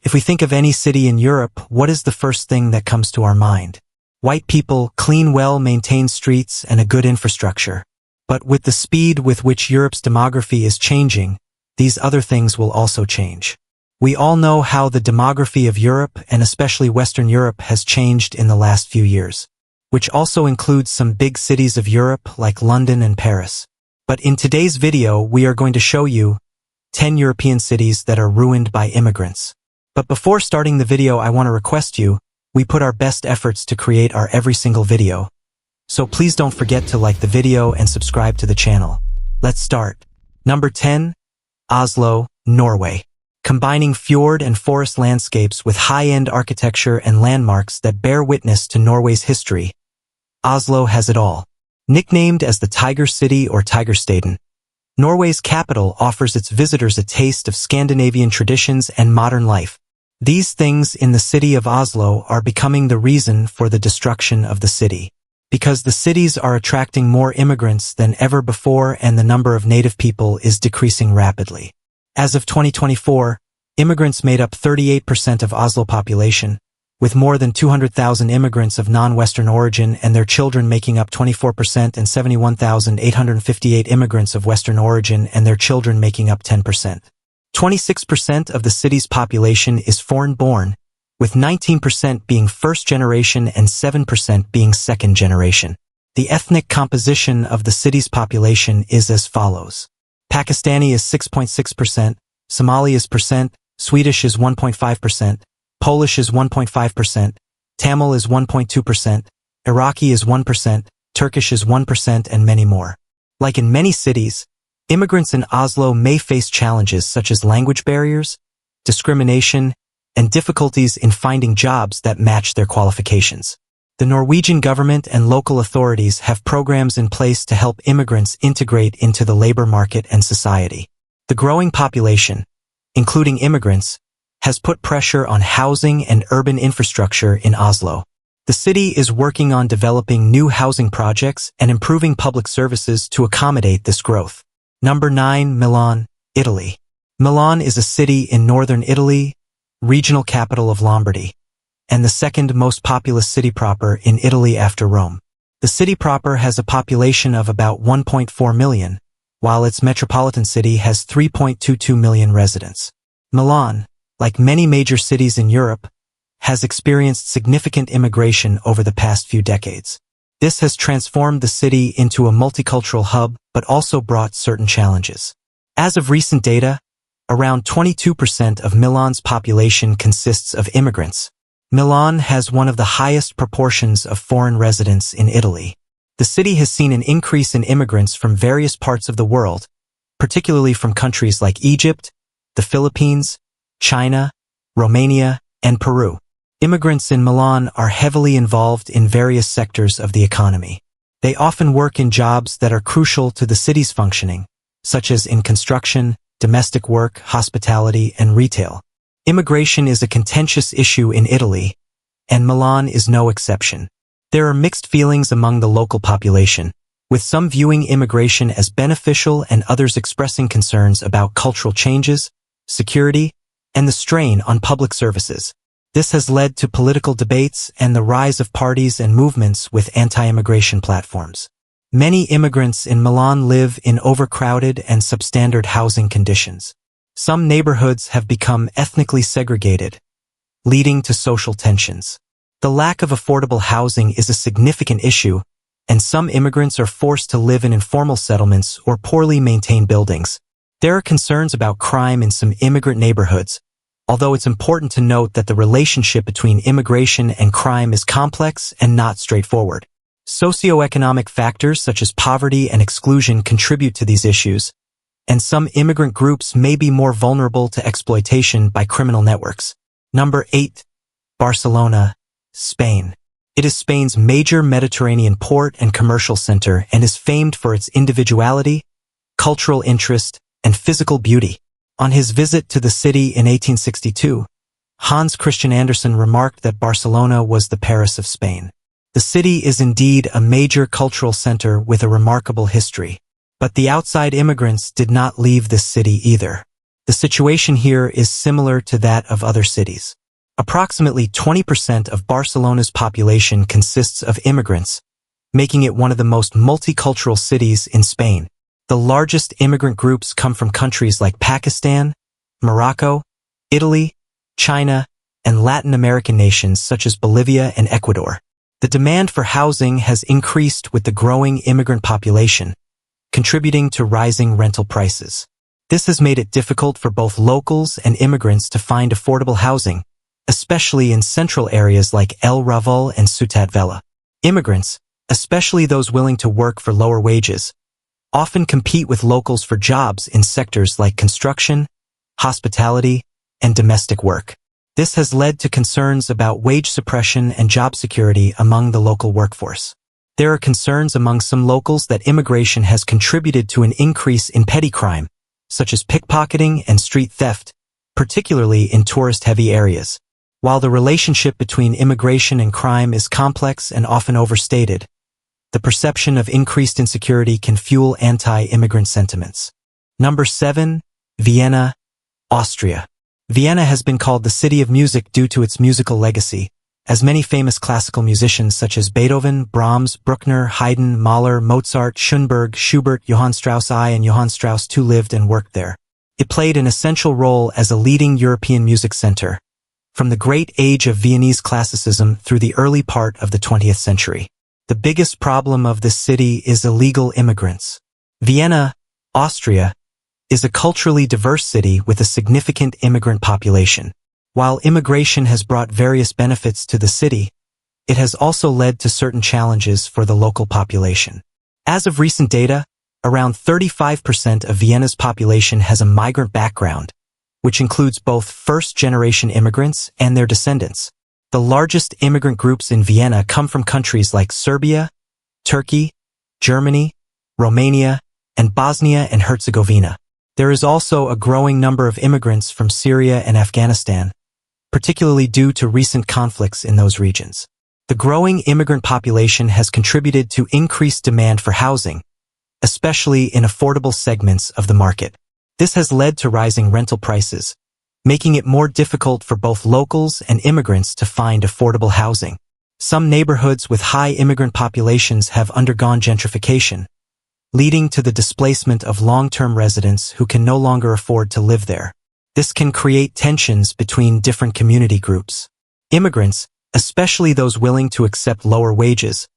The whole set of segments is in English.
If we think of any city in Europe, what is the first thing that comes to our mind? White people, clean, well-maintained streets, and a good infrastructure. But with the speed with which Europe's demography is changing, these other things will also change. We all know how the demography of Europe, and especially Western Europe, has changed in the last few years, which also includes some big cities of Europe like London and Paris. But in today's video, we are going to show you 10 European cities that are ruined by immigrants. But before starting the video, I want to request you, we put our best efforts to create our every single video. So please don't forget to like the video and subscribe to the channel. Let's start. Number 10, Oslo, Norway. Combining fjord and forest landscapes with high-end architecture and landmarks that bear witness to Norway's history, Oslo has it all. Nicknamed as the Tiger City or Tigerstaden, Norway's capital offers its visitors a taste of Scandinavian traditions and modern life. These things in the city of Oslo are becoming the reason for the destruction of the city, because the cities are attracting more immigrants than ever before and the number of native people is decreasing rapidly. As of 2024, immigrants made up 38% of Oslo population, with more than 200,000 immigrants of non-Western origin and their children making up 24% and 71,858 immigrants of Western origin and their children making up 10%. 26% of the city's population is foreign-born, with 19% being first-generation and 7% being second-generation. The ethnic composition of the city's population is as follows. Pakistani is 6.6%, Somali is percent, Swedish is 1.5%, Polish is 1.5%, Tamil is 1.2%, Iraqi is 1%, Turkish is 1%, and many more. Like in many cities, immigrants in Oslo may face challenges such as language barriers, discrimination, and difficulties in finding jobs that match their qualifications. The Norwegian government and local authorities have programs in place to help immigrants integrate into the labor market and society. The growing population, including immigrants, has put pressure on housing and urban infrastructure in Oslo. The city is working on developing new housing projects and improving public services to accommodate this growth. Number 9, Milan, Italy. Milan is a city in northern Italy, regional capital of Lombardy, and the second most populous city proper in Italy after Rome. The city proper has a population of about 1.4 million, while its metropolitan city has 3.22 million residents. Milan, like many major cities in Europe, has experienced significant immigration over the past few decades. This has transformed the city into a multicultural hub, but also brought certain challenges. As of recent data, around 22% of Milan's population consists of immigrants. Milan has one of the highest proportions of foreign residents in Italy. The city has seen an increase in immigrants from various parts of the world, particularly from countries like Egypt, the Philippines, China, Romania, and Peru. Immigrants in Milan are heavily involved in various sectors of the economy. They often work in jobs that are crucial to the city's functioning, such as in construction, domestic work, hospitality, and retail. Immigration is a contentious issue in Italy, and Milan is no exception. There are mixed feelings among the local population, with some viewing immigration as beneficial and others expressing concerns about cultural changes, security, and the strain on public services. This has led to political debates and the rise of parties and movements with anti-immigration platforms. Many immigrants in Milan live in overcrowded and substandard housing conditions. Some neighborhoods have become ethnically segregated, leading to social tensions. The lack of affordable housing is a significant issue, and some immigrants are forced to live in informal settlements or poorly maintained buildings. There are concerns about crime in some immigrant neighborhoods, although it's important to note that the relationship between immigration and crime is complex and not straightforward. Socioeconomic factors such as poverty and exclusion contribute to these issues, and some immigrant groups may be more vulnerable to exploitation by criminal networks. Number 8. Barcelona, Spain. It is Spain's major Mediterranean port and commercial center and is famed for its individuality, cultural interest, and physical beauty. On his visit to the city in 1862, Hans Christian Andersen remarked that Barcelona was the Paris of Spain. The city is indeed a major cultural center with a remarkable history. But the outside immigrants did not leave this city either. The The situation here is similar to that of other cities. Approximately 20% of Barcelona's population consists of immigrants, making it one of the most multicultural cities in Spain. The largest immigrant groups come from countries like Pakistan, Morocco, Italy, China, and Latin American nations such as Bolivia and Ecuador. The demand for housing has increased with the growing immigrant population, contributing to rising rental prices. This has made it difficult for both locals and immigrants to find affordable housing, especially in central areas like El Raval and Ciutat Vella. Immigrants, especially those willing to work for lower wages, often compete with locals for jobs in sectors like construction, hospitality, and domestic work. This has led to concerns about wage suppression and job security among the local workforce. There are concerns among some locals that immigration has contributed to an increase in petty crime, such as pickpocketing and street theft, particularly in tourist-heavy areas. While the relationship between immigration and crime is complex and often overstated, the perception of increased insecurity can fuel anti-immigrant sentiments. Number 7. Vienna, Austria. Vienna has been called the city of music due to its musical legacy, as many famous classical musicians such as Beethoven, Brahms, Bruckner, Haydn, Mahler, Mozart, Schoenberg, Schubert, Johann Strauss I and Johann Strauss II lived and worked there. It played an essential role as a leading European music center, from the great age of Viennese classicism through the early part of the 20th century. The biggest problem of this city is illegal immigrants. Vienna, Austria, is a culturally diverse city with a significant immigrant population. While immigration has brought various benefits to the city, it has also led to certain challenges for the local population. As of recent data, around 35% of Vienna's population has a migrant background, which includes both first-generation immigrants and their descendants. The largest immigrant groups in Vienna come from countries like Serbia, Turkey, Germany, Romania, and Bosnia and Herzegovina. There is also a growing number of immigrants from Syria and Afghanistan, particularly due to recent conflicts in those regions. The growing immigrant population has contributed to increased demand for housing, especially in affordable segments of the market. This has led to rising rental prices, making it more difficult for both locals and immigrants to find affordable housing. Some neighborhoods with high immigrant populations have undergone gentrification, leading to the displacement of long-term residents who can no longer afford to live there. This can create tensions between different community groups. Immigrants, especially those willing to accept lower wages,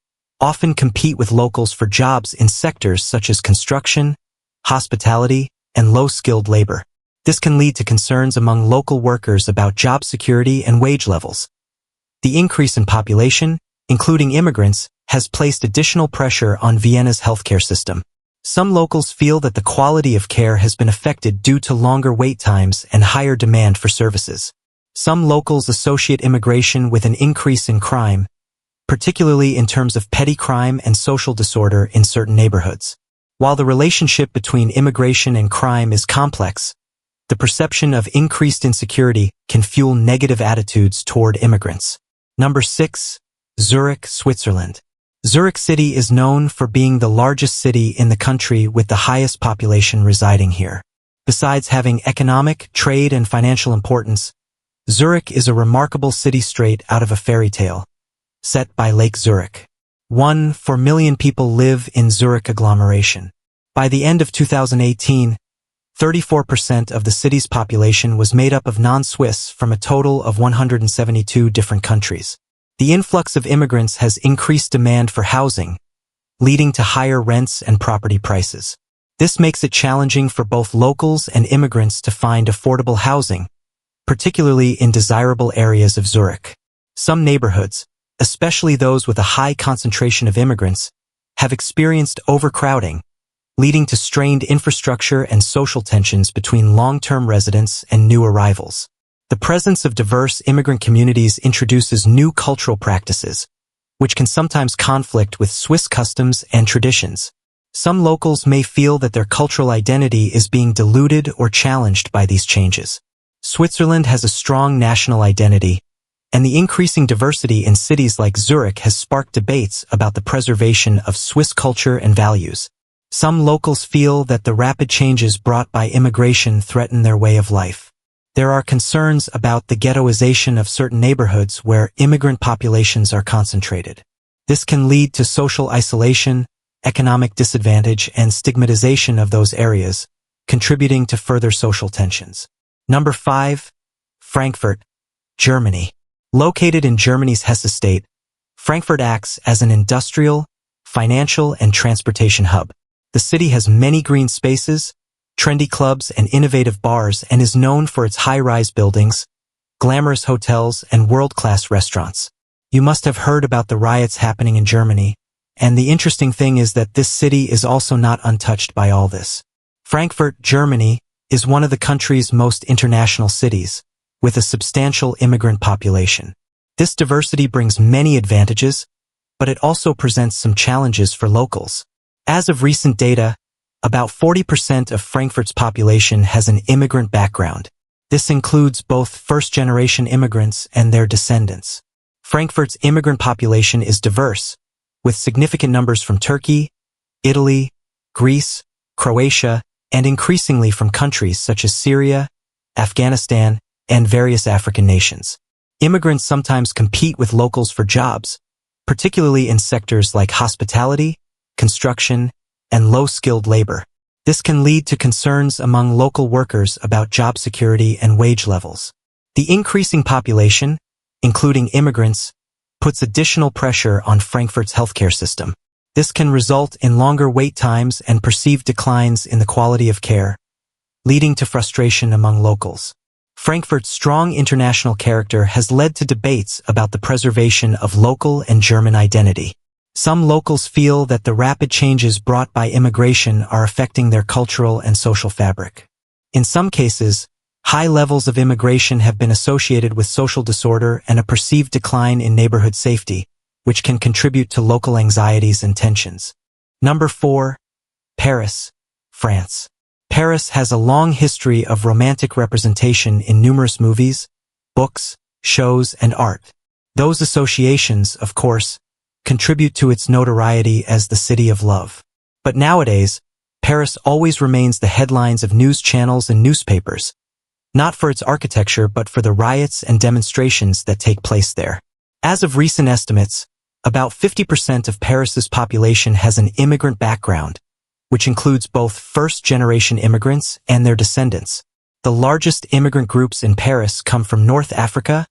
often compete with locals for jobs in sectors such as construction, hospitality, and low-skilled labor. This can lead to concerns among local workers about job security and wage levels. The increase in population, including immigrants, has placed additional pressure on Vienna's healthcare system. Some locals feel that the quality of care has been affected due to longer wait times and higher demand for services. Some locals associate immigration with an increase in crime, particularly in terms of petty crime and social disorder in certain neighborhoods. While the relationship between immigration and crime is complex, the perception of increased insecurity can fuel negative attitudes toward immigrants. Number 6. Zurich, Switzerland. Zurich City is known for being the largest city in the country with the highest population residing here. Besides having economic, trade, and financial importance, Zurich is a remarkable city straight out of a fairy tale, set by Lake Zurich. 1.4 million people live in Zurich agglomeration. By the end of 2018, 34% of the city's population was made up of non-Swiss from a total of 172 different countries. The influx of immigrants has increased demand for housing, leading to higher rents and property prices. This makes it challenging for both locals and immigrants to find affordable housing, particularly in desirable areas of Zurich. Some neighborhoods, especially those with a high concentration of immigrants, have experienced overcrowding, leading to strained infrastructure and social tensions between long-term residents and new arrivals. The presence of diverse immigrant communities introduces new cultural practices, which can sometimes conflict with Swiss customs and traditions. Some locals may feel that their cultural identity is being diluted or challenged by these changes. Switzerland has a strong national identity, and the increasing diversity in cities like Zurich has sparked debates about the preservation of Swiss culture and values. Some locals feel that the rapid changes brought by immigration threaten their way of life. There are concerns about the ghettoization of certain neighborhoods where immigrant populations are concentrated. This can lead to social isolation, economic disadvantage, and stigmatization of those areas, contributing to further social tensions. Number 5. Frankfurt, Germany. Located in Germany's Hesse state, Frankfurt acts as an industrial, financial, and transportation hub. The city has many green spaces, trendy clubs, and innovative bars, and is known for its high-rise buildings, glamorous hotels, and world-class restaurants. You must have heard about the riots happening in Germany, and the interesting thing is that this city is also not untouched by all this. Frankfurt, Germany, is one of the country's most international cities, with a substantial immigrant population. This diversity brings many advantages, but it also presents some challenges for locals. As of recent data, about 40% of Frankfurt's population has an immigrant background. This includes both first-generation immigrants and their descendants. Frankfurt's immigrant population is diverse, with significant numbers from Turkey, Italy, Greece, Croatia, and increasingly from countries such as Syria, Afghanistan, and various African nations. Immigrants sometimes compete with locals for jobs, particularly in sectors like hospitality, construction, and low-skilled labor. This can lead to concerns among local workers about job security and wage levels. The increasing population, including immigrants, puts additional pressure on Frankfurt's healthcare system. This can result in longer wait times and perceived declines in the quality of care, leading to frustration among locals. Frankfurt's strong international character has led to debates about the preservation of local and German identity. Some locals feel that the rapid changes brought by immigration are affecting their cultural and social fabric. In some cases, high levels of immigration have been associated with social disorder and a perceived decline in neighborhood safety, which can contribute to local anxieties and tensions. Number 4. Paris, France. Paris has a long history of romantic representation in numerous movies, books, shows, and art. Those associations, of course, contribute to its notoriety as the city of love. But nowadays, Paris always remains the headlines of news channels and newspapers, not for its architecture but for the riots and demonstrations that take place there. As of recent estimates, about 50% of Paris's population has an immigrant background, which includes both first-generation immigrants and their descendants. The largest immigrant groups in Paris come from North Africa,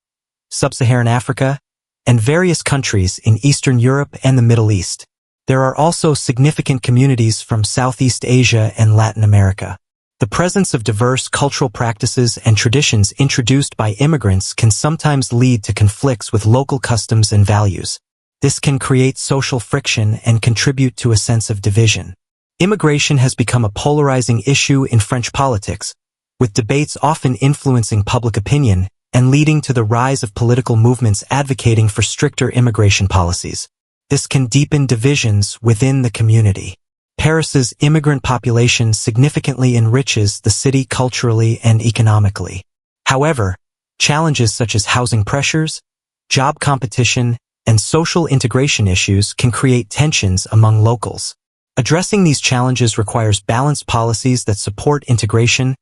Sub-Saharan Africa, and various countries in Eastern Europe and the Middle East. There are also significant communities from Southeast Asia and Latin America. The presence of diverse cultural practices and traditions introduced by immigrants can sometimes lead to conflicts with local customs and values. This can create social friction and contribute to a sense of division. Immigration has become a polarizing issue in French politics, with debates often influencing public opinion and leading to the rise of political movements advocating for stricter immigration policies. This can deepen divisions within the community. Paris's immigrant population significantly enriches the city culturally and economically. However, challenges such as housing pressures, job competition, and social integration issues can create tensions among locals. Addressing these challenges requires balanced policies that support integration,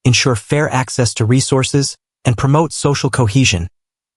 ensure fair access to resources, and promote social cohesion,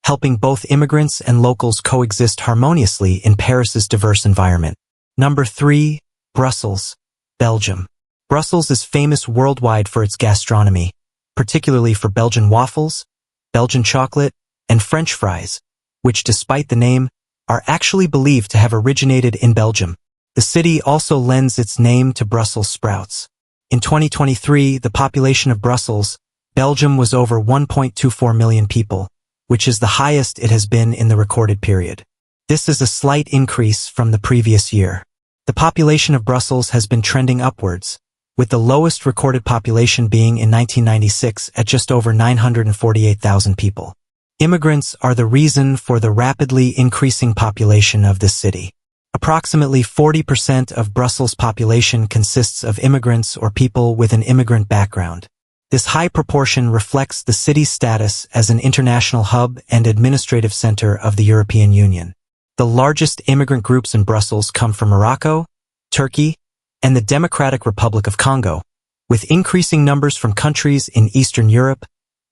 helping both immigrants and locals coexist harmoniously in Paris's diverse environment. Number 3. Brussels, Belgium. Brussels is famous worldwide for its gastronomy, particularly for Belgian waffles, Belgian chocolate, and French fries, which, despite the name, are actually believed to have originated in Belgium. The city also lends its name to Brussels sprouts. In 2023, the population of Brussels, Belgium, was over 1.24 million people, which is the highest it has been in the recorded period. This is a slight increase from the previous year. The population of Brussels has been trending upwards, with the lowest recorded population being in 1996 at just over 948,000 people. Immigrants are the reason for the rapidly increasing population of this city. Approximately 40% of Brussels' population consists of immigrants or people with an immigrant background. This high proportion reflects the city's status as an international hub and administrative center of the European Union. The largest immigrant groups in Brussels come from Morocco, Turkey, and the Democratic Republic of Congo, with increasing numbers from countries in Eastern Europe,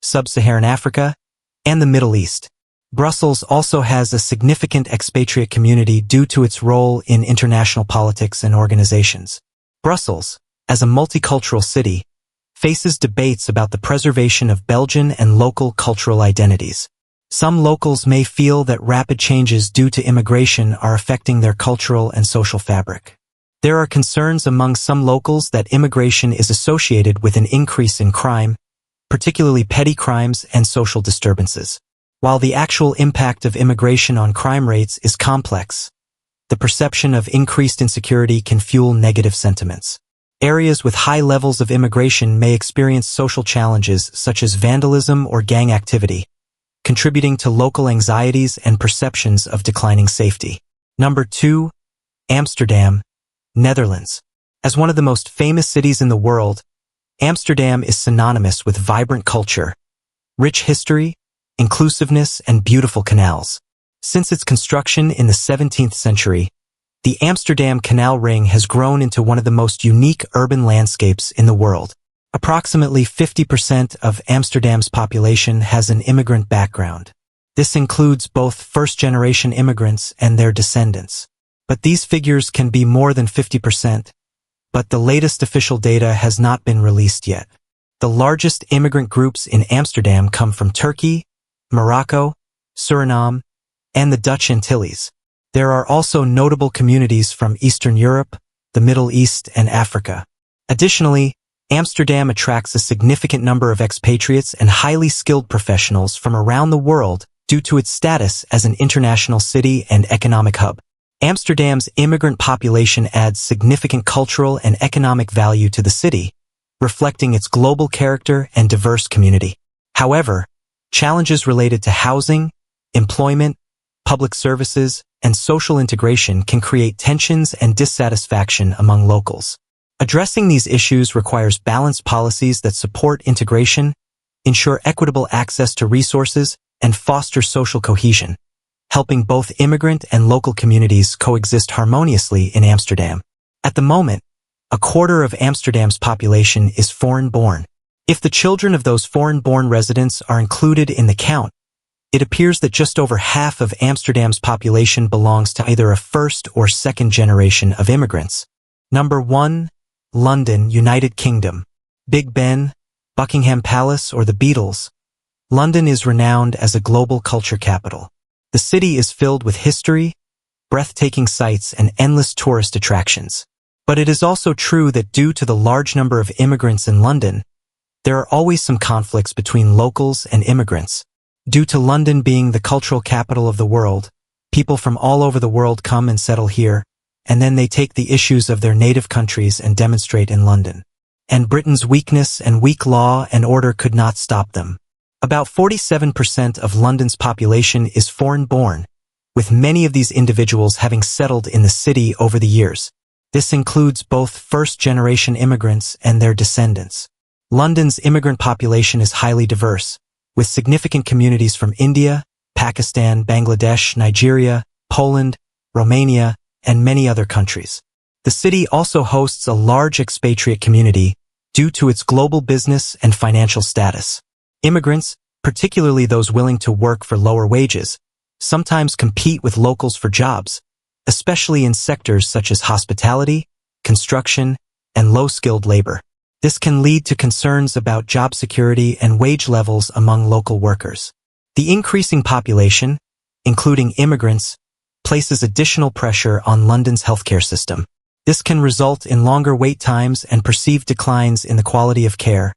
Sub-Saharan Africa, and the Middle East. Brussels also has a significant expatriate community due to its role in international politics and organizations. Brussels, as a multicultural city, faces debates about the preservation of Belgian and local cultural identities. Some locals may feel that rapid changes due to immigration are affecting their cultural and social fabric. There are concerns among some locals that immigration is associated with an increase in crime, particularly petty crimes and social disturbances. While the actual impact of immigration on crime rates is complex, the perception of increased insecurity can fuel negative sentiments. Areas with high levels of immigration may experience social challenges such as vandalism or gang activity, contributing to local anxieties and perceptions of declining safety. Number 2. Amsterdam, Netherlands. As one of the most famous cities in the world, Amsterdam is synonymous with vibrant culture, rich history, inclusiveness, and beautiful canals. Since its construction in the 17th century, the Amsterdam Canal Ring has grown into one of the most unique urban landscapes in the world. Approximately 50% of Amsterdam's population has an immigrant background. This includes both first-generation immigrants and their descendants. But these figures can be more than 50%, but the latest official data has not been released yet. The largest immigrant groups in Amsterdam come from Turkey, Morocco, Suriname, and the Dutch Antilles. There are also notable communities from Eastern Europe, the Middle East, and Africa. Additionally, Amsterdam attracts a significant number of expatriates and highly skilled professionals from around the world due to its status as an international city and economic hub. Amsterdam's immigrant population adds significant cultural and economic value to the city, reflecting its global character and diverse community. However, challenges related to housing, employment, public services, and social integration can create tensions and dissatisfaction among locals. Addressing these issues requires balanced policies that support integration, ensure equitable access to resources, and foster social cohesion, helping both immigrant and local communities coexist harmoniously in Amsterdam. At the moment, a quarter of Amsterdam's population is foreign-born. If the children of those foreign-born residents are included in the count, it appears that just over half of Amsterdam's population belongs to either a first or second generation of immigrants. Number 1. London, United Kingdom. Big Ben, Buckingham Palace, or the Beatles, London is renowned as a global culture capital. The city is filled with history, breathtaking sights, and endless tourist attractions. But it is also true that due to the large number of immigrants in London, there are always some conflicts between locals and immigrants. Due to London being the cultural capital of the world, people from all over the world come and settle here, and then they take the issues of their native countries and demonstrate in London. And Britain's weakness and weak law and order could not stop them. About 47% of London's population is foreign-born, with many of these individuals having settled in the city over the years. This includes both first-generation immigrants and their descendants. London's immigrant population is highly diverse, with significant communities from India, Pakistan, Bangladesh, Nigeria, Poland, Romania, and many other countries. The city also hosts a large expatriate community due to its global business and financial status. Immigrants, particularly those willing to work for lower wages, sometimes compete with locals for jobs, especially in sectors such as hospitality, construction, and low-skilled labor. This can lead to concerns about job security and wage levels among local workers. The increasing population, including immigrants, places additional pressure on London's healthcare system. This can result in longer wait times and perceived declines in the quality of care,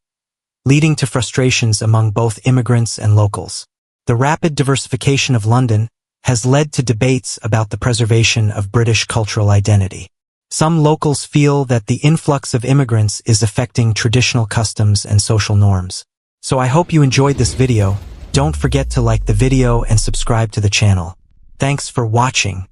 leading to frustrations among both immigrants and locals. The rapid diversification of London has led to debates about the preservation of British cultural identity. Some locals feel that the influx of immigrants is affecting traditional customs and social norms. So I hope you enjoyed this video. Don't forget to like the video and subscribe to the channel. Thanks for watching.